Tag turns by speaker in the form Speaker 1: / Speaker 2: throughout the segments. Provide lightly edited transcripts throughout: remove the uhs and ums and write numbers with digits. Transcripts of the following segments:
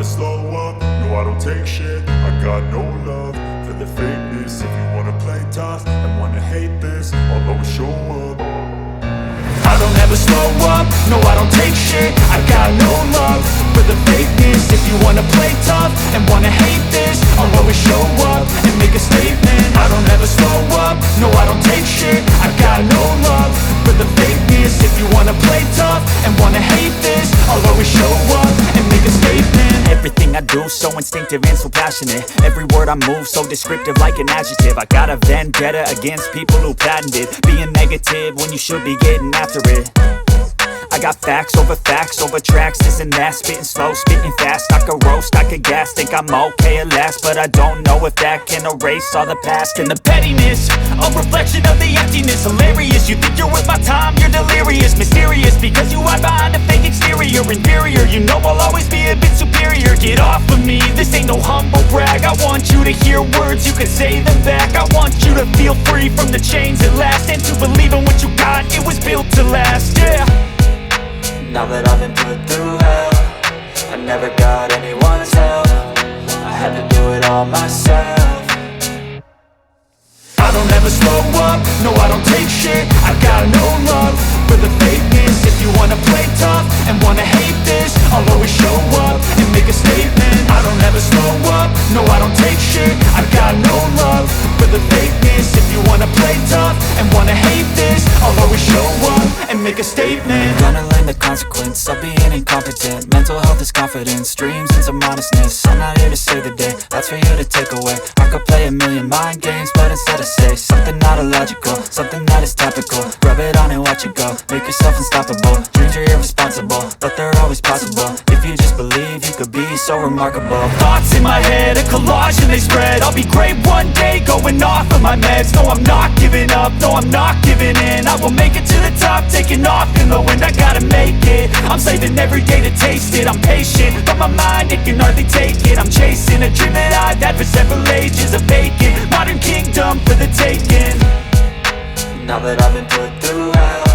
Speaker 1: slow up, no I don't take shit. I got no love for the fakeness. If you wanna play tough and wanna hate this, I'll always show up. I don't ever slow up, no I don't take shit. I got no love for the fakeness. If you wanna play tough and wanna hate this, I'll always show up and make a statement. I don't ever slow up, no I don't take shit. I got no love for the fakeness. If you wanna play tough and wanna hate this, I'll always show up and make a statement.
Speaker 2: Everything I do so instinctive and so passionate. Every word I move so descriptive like an adjective. I got a vendetta against people who patented being negative when you should be getting after it. I got facts over tracks, this and that. Spitting slow, spitting fast, I could roast, I could gas. Think I'm okay at last, but I don't know if that can erase all the past. And the pettiness, a reflection of the emptiness. Hilarious, you think you're worth my time, you're delirious. Mysterious, because you hide behind a fake exterior. Inferior, you know I'll always be a bit superior. Get off of me, this ain't no humble brag. I want you to hear words, you can say them back. I want you to feel free from the chains at last, and to believe in what you got, it was built to last, yeah.
Speaker 3: Now that I've been put through hell, I never got anyone's help. I had to do it all myself.
Speaker 1: I don't ever slow up, no I don't take shit. I got no love for the fakeness. If you wanna play tough and wanna hate this, I'll always show up and make a statement. I don't ever slow up, no I don't take shit. I got no love for the fakeness. If you wanna play tough and wanna hate this, I'll always show up and make a statement.
Speaker 3: Gonna learn the consequence of being incompetent. Mental health is confidence, dreams and some honestness. I'm not here to save the day, that's for you to take away. I could play a million mind games, but instead I say something not illogical, something that is topical. Rub it on and watch it go, make yourself unstoppable. Dreams are irresponsible, but they're always possible. If you just believe, you could be so remarkable.
Speaker 2: Thoughts in my head, a collage and they spread. I'll be great one day, going off of my meds. No, I'm not giving up, no, I'm not giving in. I will make it to the top, taking off in the wind. I gotta make it, I'm saving every day to taste it. I'm patient, but my mind, it can hardly take it. I'm chasing a dream that I've had for several ages. A vacant, modern kingdom for the taking.
Speaker 3: Now that I've been put through hell,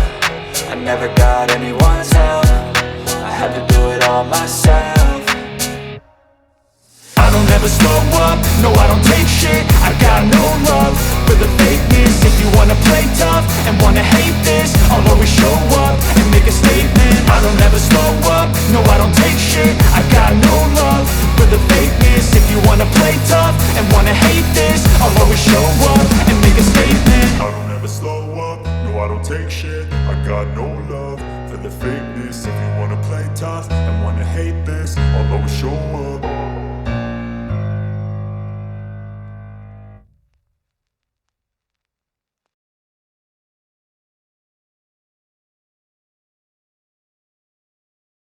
Speaker 3: I never got anyone's help. I had to do it all myself.
Speaker 1: I don't ever slow up, no I don't take shit. I got no love for the fakeness. If you wanna play tough and wanna hate this, I'll always show up and make a statement. I don't ever slow up, no I don't take shit. I got no love for the fakeness. If you wanna play tough and wanna hate